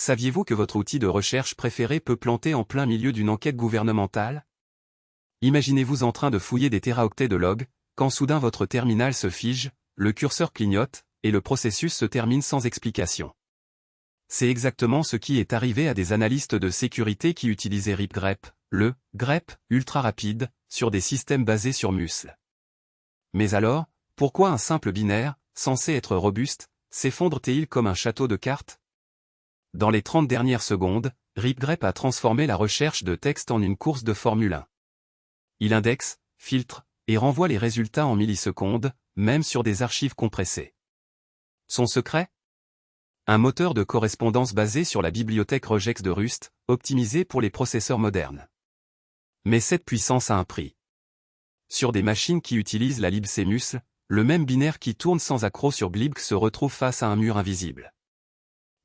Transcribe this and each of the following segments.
saviez-vous que votre outil de recherche préféré peut planter en plein milieu d'une enquête gouvernementale? Imaginez-vous en train de fouiller des téraoctets de logs, quand soudain votre terminal se fige, le curseur clignote, et le processus se termine sans explication. C'est exactement ce qui est arrivé à des analystes de sécurité qui utilisaient RipGrep, le grep ultra rapide, sur des systèmes basés sur Musl. Mais alors, pourquoi un simple binaire, censé être robuste, s'effondre-t-il comme un château de cartes? Dans les 30 dernières secondes, RipGrep a transformé la recherche de texte en une course de Formule 1. Il indexe, filtre, et renvoie les résultats en millisecondes, même sur des archives compressées. Son secret? Un moteur de correspondance basé sur la bibliothèque regex de Rust, optimisé pour les processeurs modernes. Mais cette puissance a un prix. Sur des machines qui utilisent la libc-musl, le même binaire qui tourne sans accroc sur glibc se retrouve face à un mur invisible.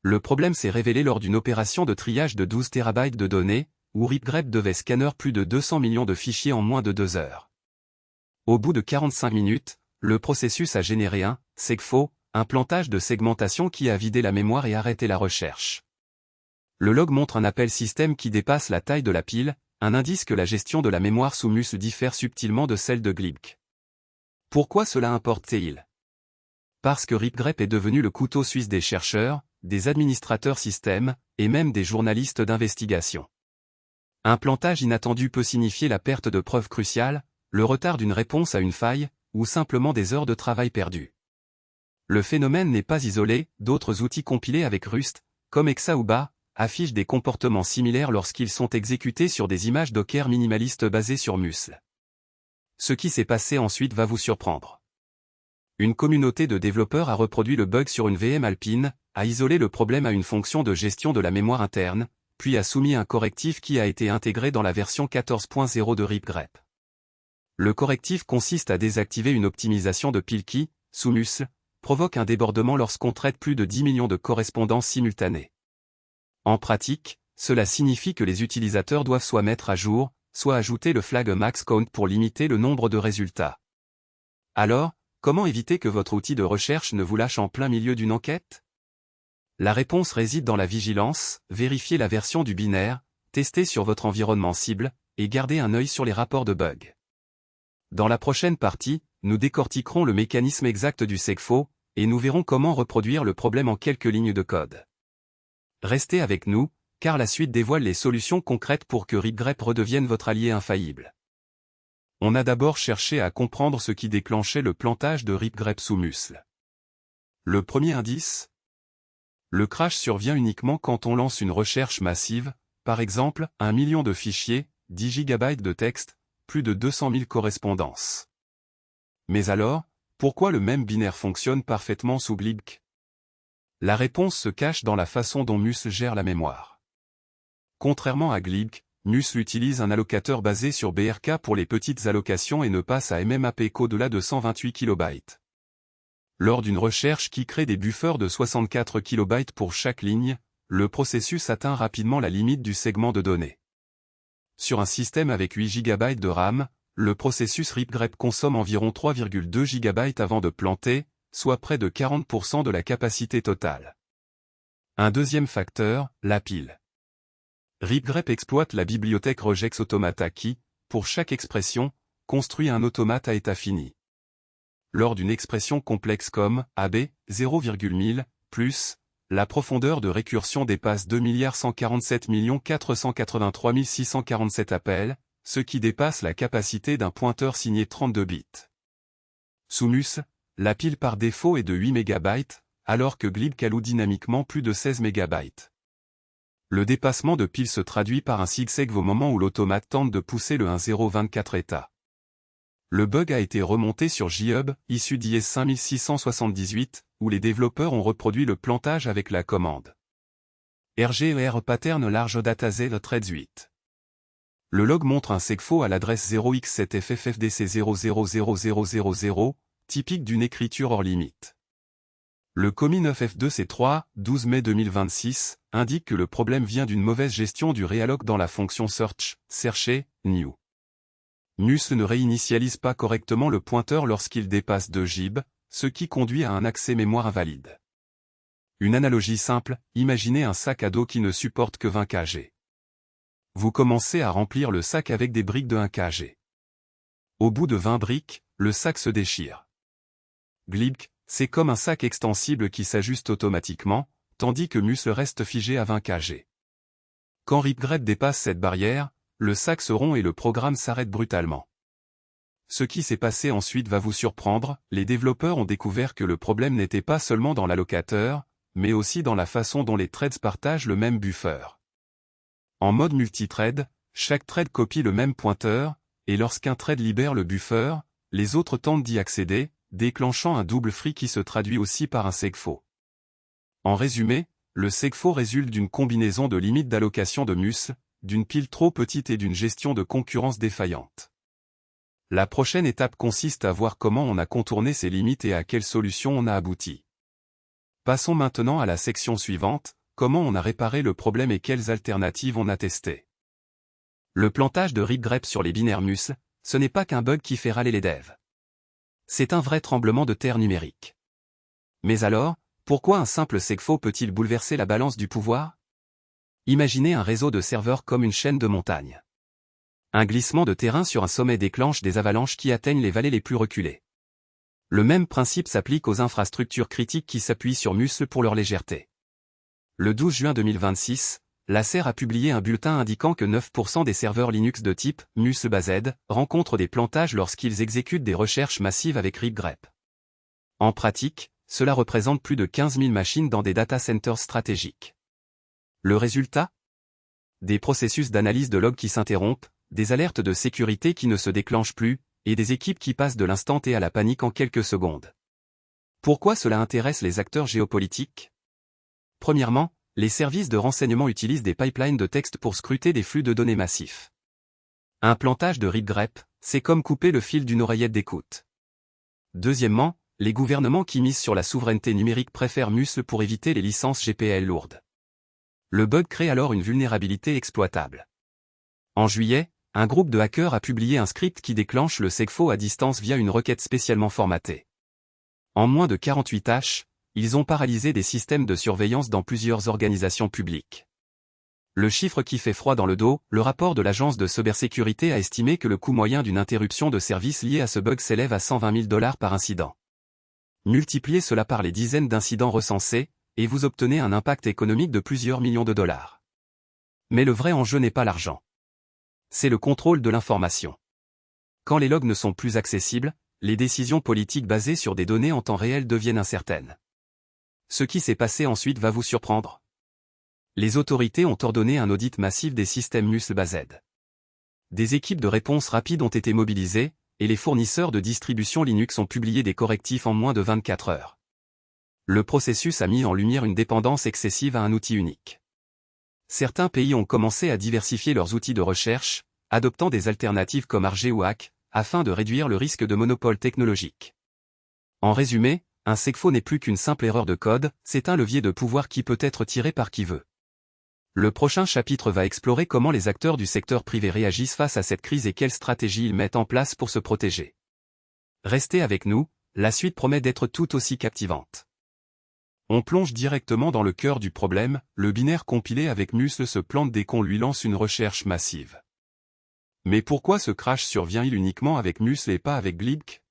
Le problème s'est révélé lors d'une opération de triage de 12 TB de données, où RipGrep devait scanner plus de 200 millions de fichiers en moins de 2 heures. Au bout de 45 minutes, le processus a généré un segfo, un plantage de segmentation qui a vidé la mémoire et arrêté la recherche. Le log montre un appel système qui dépasse la taille de la pile, un indice que la gestion de la mémoire sous Musl diffère subtilement de celle de glibc. Pourquoi cela importe-t-il? Parce que RipGrep est devenu le couteau suisse des chercheurs, des administrateurs système, et même des journalistes d'investigation. Un plantage inattendu peut signifier la perte de preuves cruciales, le retard d'une réponse à une faille, ou simplement des heures de travail perdues. Le phénomène n'est pas isolé, d'autres outils compilés avec Rust, comme Exaouba, affichent des comportements similaires lorsqu'ils sont exécutés sur des images Docker minimalistes basées sur Musl. Ce qui s'est passé ensuite va vous surprendre. Une communauté de développeurs a reproduit le bug sur une VM Alpine, a isolé le problème à une fonction de gestion de la mémoire interne, puis a soumis un correctif qui a été intégré dans la version 14.0 de RipGrep. Le correctif consiste à désactiver une optimisation de pile qui, sous Musl, provoque un débordement lorsqu'on traite plus de 10 millions de correspondances simultanées. En pratique, cela signifie que les utilisateurs doivent soit mettre à jour, soit ajouter le flag maxCount pour limiter le nombre de résultats. Alors, comment éviter que votre outil de recherche ne vous lâche en plein milieu d'une enquête? La réponse réside dans la vigilance, vérifier la version du binaire, tester sur votre environnement cible, et garder un œil sur les rapports de bugs. Dans la prochaine partie, nous décortiquerons le mécanisme exact du segfo, et nous verrons comment reproduire le problème en quelques lignes de code. Restez avec nous, car la suite dévoile les solutions concrètes pour que RipGrep redevienne votre allié infaillible. On a d'abord cherché à comprendre ce qui déclenchait le plantage de RipGrep sous Musl. Le premier indice? Le crash survient uniquement quand on lance une recherche massive, par exemple, 1 million de fichiers, 10 GB de texte, plus de 200 000 correspondances. Mais alors, pourquoi le même binaire fonctionne parfaitement sous glibc? La réponse se cache dans la façon dont Musl gère la mémoire. Contrairement à glibc, Musl utilise un allocateur basé sur BRK pour les petites allocations et ne passe à MMAP qu'au-delà de 128 KB. Lors d'une recherche qui crée des buffers de 64 KB pour chaque ligne, le processus atteint rapidement la limite du segment de données. Sur un système avec 8 GB de RAM, le processus RipGrep consomme environ 3,2 GB avant de planter, soit près de 40% de la capacité totale. Un deuxième facteur, la pile. RipGrep exploite la bibliothèque regex automata qui, pour chaque expression, construit un automate à état fini. Lors d'une expression complexe comme AB, 0,1000, plus, la profondeur de récursion dépasse 2 147 483 647 appels, ce qui dépasse la capacité d'un pointeur signé 32 bits. Sous Musl, la pile par défaut est de 8 MB, alors que glibc alloue dynamiquement plus de 16 MB. Le dépassement de pile se traduit par un sigsegv au moment où l'automate tente de pousser le 1024 état. Le bug a été remonté sur GitHub, issu d'IS 5678, où les développeurs ont reproduit le plantage avec la commande rger pattern large dataset threads 8. Le log montre un segfo à l'adresse 0x7ffffdc000000, typique d'une écriture hors limite. Le commis 9f2c3, 12 mai 2026, indique que le problème vient d'une mauvaise gestion du realloc dans la fonction search, chercher, new. Musl ne réinitialise pas correctement le pointeur lorsqu'il dépasse 2 GB, ce qui conduit à un accès mémoire invalide. Une analogie simple, imaginez un sac à dos qui ne supporte que 20 kg. Vous commencez à remplir le sac avec des briques de 1 kg. Au bout de 20 briques, le sac se déchire. Glibc, c'est comme un sac extensible qui s'ajuste automatiquement, tandis que Muscle reste figé à 20 kg. Quand RipGrep dépasse cette barrière, le sac se rompt et le programme s'arrête brutalement. Ce qui s'est passé ensuite va vous surprendre, les développeurs ont découvert que le problème n'était pas seulement dans l'allocateur, mais aussi dans la façon dont les threads partagent le même buffer. En mode multithread, chaque thread copie le même pointeur, et lorsqu'un thread libère le buffer, les autres tentent d'y accéder, déclenchant un double free qui se traduit aussi par un segfault. En résumé, le segfault résulte d'une combinaison de limites d'allocation de mus, d'une pile trop petite et d'une gestion de concurrence défaillante. La prochaine étape consiste à voir comment on a contourné ces limites et à quelle solution on a abouti. Passons maintenant à la section suivante, comment on a réparé le problème et quelles alternatives on a testées. Le plantage de RipGrep sur les binaires mus, ce n'est pas qu'un bug qui fait râler les devs. C'est un vrai tremblement de terre numérique. Mais alors, pourquoi un simple segfault peut-il bouleverser la balance du pouvoir? Imaginez un réseau de serveurs comme une chaîne de montagnes. Un glissement de terrain sur un sommet déclenche des avalanches qui atteignent les vallées les plus reculées. Le même principe s'applique aux infrastructures critiques qui s'appuient sur Muscle pour leur légèreté. Le 12 juin 2026, l'Acer a publié un bulletin indiquant que 9% des serveurs Linux de type Muscle-BAZ rencontrent des plantages lorsqu'ils exécutent des recherches massives avec RipGrep. En pratique, cela représente plus de 15 000 machines dans des data centers stratégiques. Le résultat? Des processus d'analyse de logs qui s'interrompent, des alertes de sécurité qui ne se déclenchent plus, et des équipes qui passent de l'instant T à la panique en quelques secondes. Pourquoi cela intéresse les acteurs géopolitiques? Premièrement, les services de renseignement utilisent des pipelines de texte pour scruter des flux de données massifs. Un plantage de RipGrep, c'est comme couper le fil d'une oreillette d'écoute. Deuxièmement, les gouvernements qui misent sur la souveraineté numérique préfèrent Muscle pour éviter les licences GPL lourdes. Le bug crée alors une vulnérabilité exploitable. En juillet, un groupe de hackers a publié un script qui déclenche le segfault à distance via une requête spécialement formatée. En moins de 48 h, ils ont paralysé des systèmes de surveillance dans plusieurs organisations publiques. Le chiffre qui fait froid dans le dos, le rapport de l'agence de cybersécurité a estimé que le coût moyen d'une interruption de service liée à ce bug s'élève à 120 000 $ par incident. Multipliez cela par les dizaines d'incidents recensés, et vous obtenez un impact économique de plusieurs millions de dollars. Mais le vrai enjeu n'est pas l'argent. C'est le contrôle de l'information. Quand les logs ne sont plus accessibles, les décisions politiques basées sur des données en temps réel deviennent incertaines. Ce qui s'est passé ensuite va vous surprendre. Les autorités ont ordonné un audit massif des systèmes Muscle-BAZ. Des équipes de réponse rapide ont été mobilisées, et les fournisseurs de distribution Linux ont publié des correctifs en moins de 24 heures. Le processus a mis en lumière une dépendance excessive à un outil unique. Certains pays ont commencé à diversifier leurs outils de recherche, adoptant des alternatives comme Arg ou Hack, afin de réduire le risque de monopole technologique. En résumé, un segfault n'est plus qu'une simple erreur de code, c'est un levier de pouvoir qui peut être tiré par qui veut. Le prochain chapitre va explorer comment les acteurs du secteur privé réagissent face à cette crise et quelles stratégies ils mettent en place pour se protéger. Restez avec nous, la suite promet d'être tout aussi captivante. On plonge directement dans le cœur du problème, le binaire compilé avec Muscle se plante dès qu'on lui lance une recherche massive. Mais pourquoi ce crash survient-il uniquement avec Muscle et pas avec Glibc?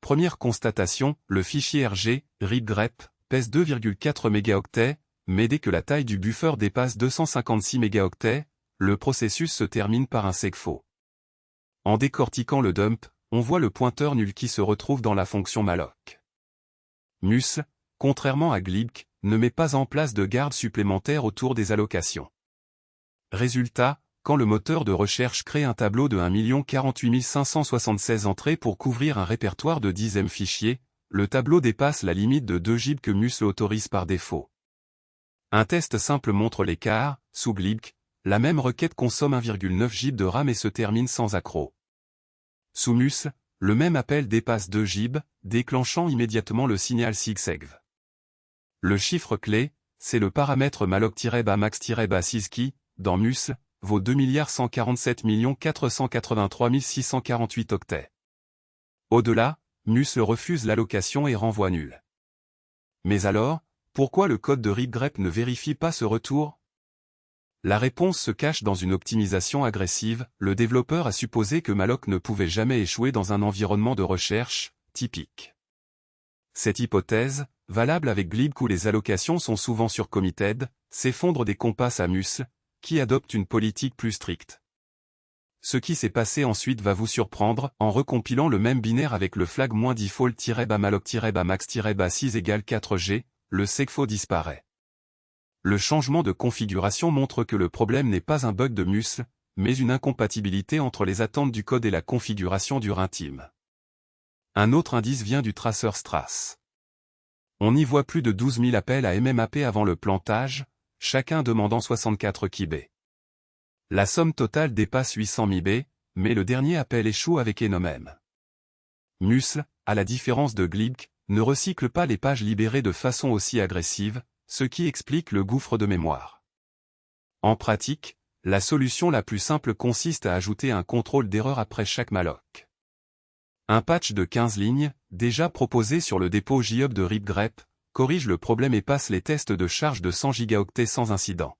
Première constatation, le fichier RG, RipGrep, pèse 2,4 mégaoctets, mais dès que la taille du buffer dépasse 256 mégaoctets, le processus se termine par un segfault. En décortiquant le dump, on voit le pointeur nul qui se retrouve dans la fonction malloc. Muscle, contrairement à Glibc, ne met pas en place de garde supplémentaire autour des allocations. Résultat, quand le moteur de recherche crée un tableau de 1 048 576 entrées pour couvrir un répertoire de 10 M fichiers, le tableau dépasse la limite de 2 GB que Muscle autorise par défaut. Un test simple montre l'écart, sous Glibc, la même requête consomme 1,9 GB de RAM et se termine sans accroc. Sous Muscle, le même appel dépasse 2 GB, déclenchant immédiatement le signal SIGSEGV. Le chiffre clé, c'est le paramètre malloc-max-6 qui, dans Muscle, vaut 2 147 483 648 octets. Au-delà, Muscle refuse l'allocation et renvoie nul. Mais alors, Pourquoi le code de RipGrep ne vérifie pas ce retour? La réponse se cache dans une optimisation agressive. Le développeur a supposé que malloc ne pouvait jamais échouer dans un environnement de recherche typique. Cette hypothèse, valable avec glibc où les allocations sont souvent surcommitted, s'effondre des compasses à musl, qui adoptent une politique plus stricte. Ce qui s'est passé ensuite va vous surprendre. En recompilant le même binaire avec le flag -default-malloc-max-6 égale 4G, le segfo disparaît. Le changement de configuration montre que le problème n'est pas un bug de musl, mais une incompatibilité entre les attentes du code et la configuration du runtime. Un autre indice vient du traceur Strass. On y voit plus de 12 000 appels à mmap avant le plantage, chacun demandant 64 kB. La somme totale dépasse 800 MB, mais le dernier appel échoue avec Enomem. Musl, à la différence de glibc, ne recycle pas les pages libérées de façon aussi agressive, ce qui explique le gouffre de mémoire. En pratique, la solution la plus simple consiste à ajouter un contrôle d'erreur après chaque malloc. Un patch de 15 lignes, déjà proposé sur le dépôt JHub de RipGrep, corrige le problème et passe les tests de charge de 100 gigaoctets sans incident.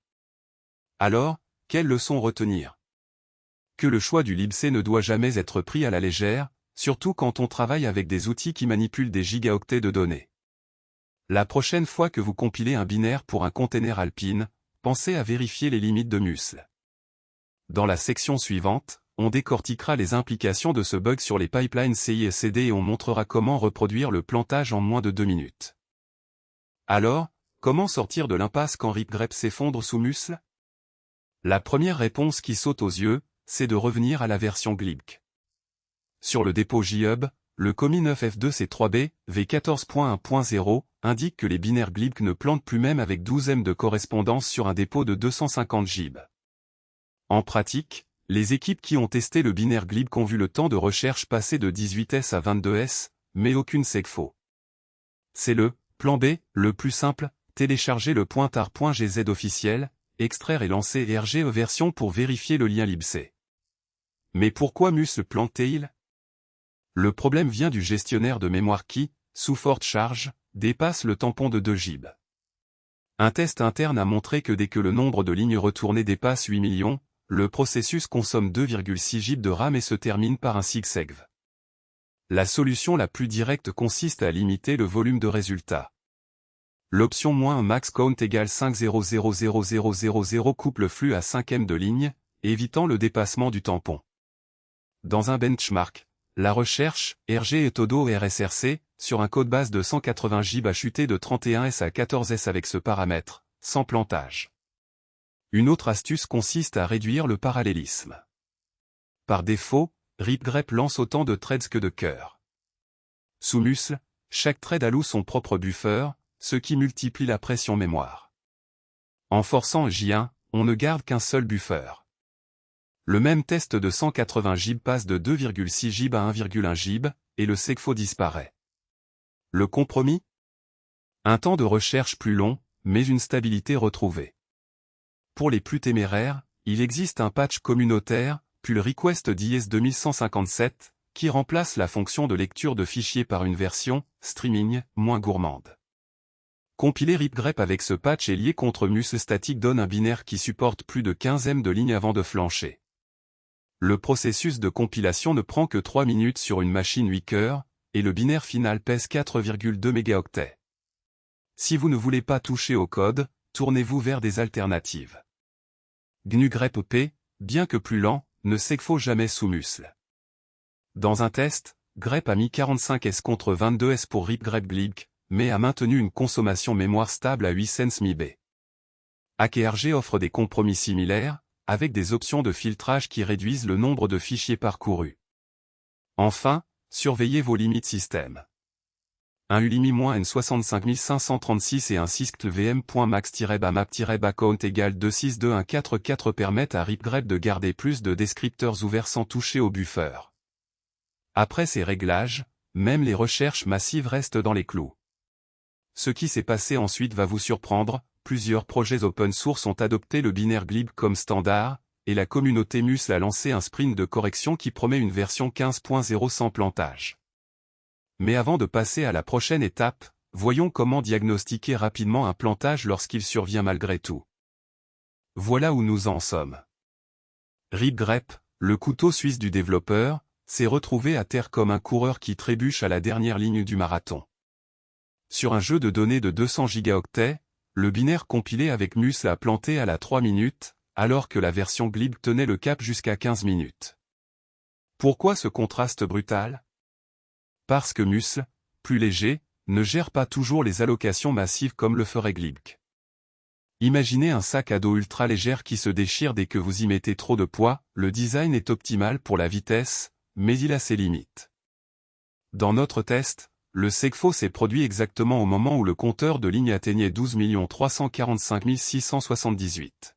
Alors, quelle leçon retenir? Que le choix du libc ne doit jamais être pris à la légère, surtout quand on travaille avec des outils qui manipulent des gigaoctets de données. La prochaine fois que vous compilez un binaire pour un container Alpine, pensez à vérifier les limites de musl. Dans la section suivante, on décortiquera les implications de ce bug sur les pipelines CI et CD et on montrera comment reproduire le plantage en moins de 2 minutes. Alors, comment sortir de l'impasse quand RipGrep s'effondre sous musl? La première réponse qui saute aux yeux, c'est de revenir à la version glibc. Sur le dépôt JHub, le commis 9F2C3B, V14.1.0, indique que les binaires glibc ne plantent plus même avec 12 M de correspondance sur un dépôt de 250 GB. En pratique, les équipes qui ont testé le binaire glibc ont vu le temps de recherche passer de 18S à 22S, mais aucune segfo. C'est le plan B, le plus simple, télécharger le .tar.gz officiel, extraire et lancer RGE version pour vérifier le lien libc. Mais pourquoi musl plante-t-il? Le problème vient du gestionnaire de mémoire qui, sous forte charge, dépasse le tampon de 2 GB. Un test interne a montré que dès que le nombre de lignes retournées dépasse 8 millions, le processus consomme 2,6 GB de RAM et se termine par un SIG-SEGV. La solution la plus directe consiste à limiter le volume de résultats. L'option -un max count égale 5000000 coupe le flux à 5 M de ligne, évitant le dépassement du tampon. Dans un benchmark, la recherche, RG et Todo RSRC, sur un codebase de 180 GB a chuté de 31S à 14S avec ce paramètre, sans plantage. Une autre astuce consiste à réduire le parallélisme. Par défaut, RipGrep lance autant de threads que de cœurs. Sous musl, chaque thread alloue son propre buffer, ce qui multiplie la pression mémoire. En forçant J1, on ne garde qu'un seul buffer. Le même test de 180 GB passe de 2,6 GB à 1,1 GB, et le segfo disparaît. Le compromis? Un temps de recherche plus long, mais une stabilité retrouvée. Pour les plus téméraires, il existe un patch communautaire, pull request d'IS 2157, qui remplace la fonction de lecture de fichiers par une version, streaming, moins gourmande. Compiler RipGrep avec ce patch et lié contre musl statique donne un binaire qui supporte plus de 15 M de ligne avant de flancher. Le processus de compilation ne prend que 3 minutes sur une machine 8 cœurs, et le binaire final pèse 4,2 mégaoctets. Si vous ne voulez pas toucher au code, tournez-vous vers des alternatives. GNU-grep P, bien que plus lent, ne segfo jamais sous musl. Dans un test, grep a mis 45S contre 22S pour RipGrep glibc, mais a maintenu une consommation mémoire stable à 8 cents MB. AKRG offre des compromis similaires, avec des options de filtrage qui réduisent le nombre de fichiers parcourus. Enfin, surveillez vos limites système. Un ULIMI-N65536 et un sysctl-vm.max-bamap-account égale 2622144 permettent à RipGrep de garder plus de descripteurs ouverts sans toucher au buffer. Après ces réglages, même les recherches massives restent dans les clous. Ce qui s'est passé ensuite va vous surprendre. Plusieurs projets open source ont adopté le binaire glibc comme standard, et la communauté musl a lancé un sprint de correction qui promet une version 15.0 sans plantage. Mais avant de passer à la prochaine étape, voyons comment diagnostiquer rapidement un plantage lorsqu'il survient malgré tout. Voilà où nous en sommes. Rip Grep, le couteau suisse du développeur, s'est retrouvé à terre comme un coureur qui trébuche à la dernière ligne du marathon. Sur un jeu de données de 200 gigaoctets, le binaire compilé avec Musl a planté à la 3 minutes, alors que la version glib tenait le cap jusqu'à 15 minutes. Pourquoi ce contraste brutal? Parce que Musl, plus léger, ne gère pas toujours les allocations massives comme le ferait glib. Imaginez un sac à dos ultra légère qui se déchire dès que vous y mettez trop de poids. Le design est optimal pour la vitesse, mais il a ses limites. Dans notre test, le Segfault s'est produit exactement au moment où le compteur de ligne atteignait 12 345 678.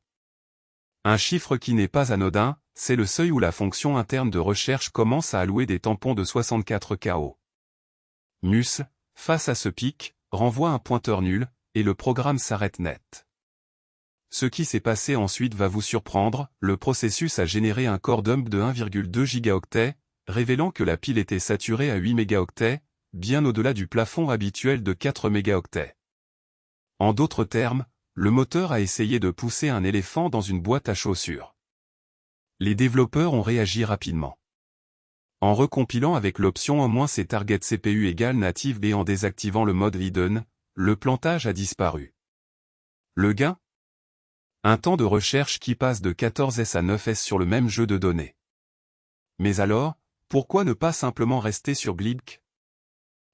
Un chiffre qui n'est pas anodin, c'est le seuil où la fonction interne de recherche commence à allouer des tampons de 64 KO. Musl, face à ce pic, renvoie un pointeur nul, et le programme s'arrête net. Ce qui s'est passé ensuite va vous surprendre, le processus a généré un core dump de 1,2 gigaoctets, révélant que la pile était saturée à 8 mégaoctets, bien au-delà du plafond habituel de 4 mégaoctets. En d'autres termes, le moteur a essayé de pousser un éléphant dans une boîte à chaussures. Les développeurs ont réagi rapidement. En recompilant avec l'option -c target CPU égale native et en désactivant le mode hidden, le plantage a disparu. Le gain? Un temps de recherche qui passe de 14s à 9s sur le même jeu de données. Mais alors, pourquoi ne pas simplement rester sur glib?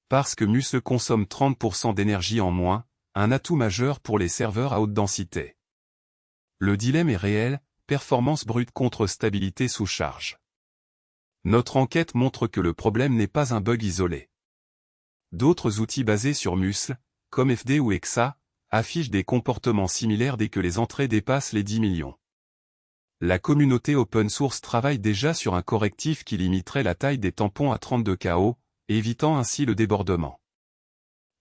Parce que Musl consomme 30% d'énergie en moins, un atout majeur pour les serveurs à haute densité. Le dilemme est réel, performance brute contre stabilité sous charge. Notre enquête montre que le problème n'est pas un bug isolé. D'autres outils basés sur Musl, comme FD ou Exa, affichent des comportements similaires dès que les entrées dépassent les 10 millions. La communauté open source travaille déjà sur un correctif qui limiterait la taille des tampons à 32 KO, évitant ainsi le débordement.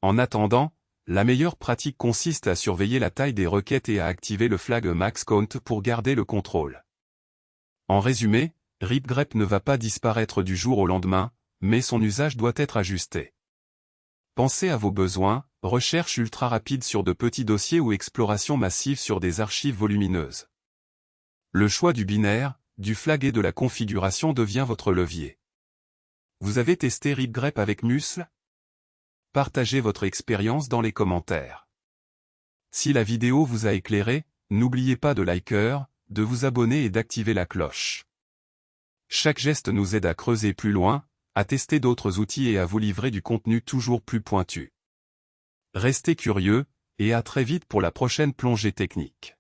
En attendant, la meilleure pratique consiste à surveiller la taille des requêtes et à activer le flag max count pour garder le contrôle. En résumé, Rip Grep ne va pas disparaître du jour au lendemain, mais son usage doit être ajusté. Pensez à vos besoins, recherche ultra rapide sur de petits dossiers ou exploration massive sur des archives volumineuses. Le choix du binaire, du flag et de la configuration devient votre levier. Vous avez testé Rip Grep avec Musl? Partagez votre expérience dans les commentaires. Si la vidéo vous a éclairé, n'oubliez pas de liker, de vous abonner et d'activer la cloche. Chaque geste nous aide à creuser plus loin, à tester d'autres outils et à vous livrer du contenu toujours plus pointu. Restez curieux, et à très vite pour la prochaine plongée technique.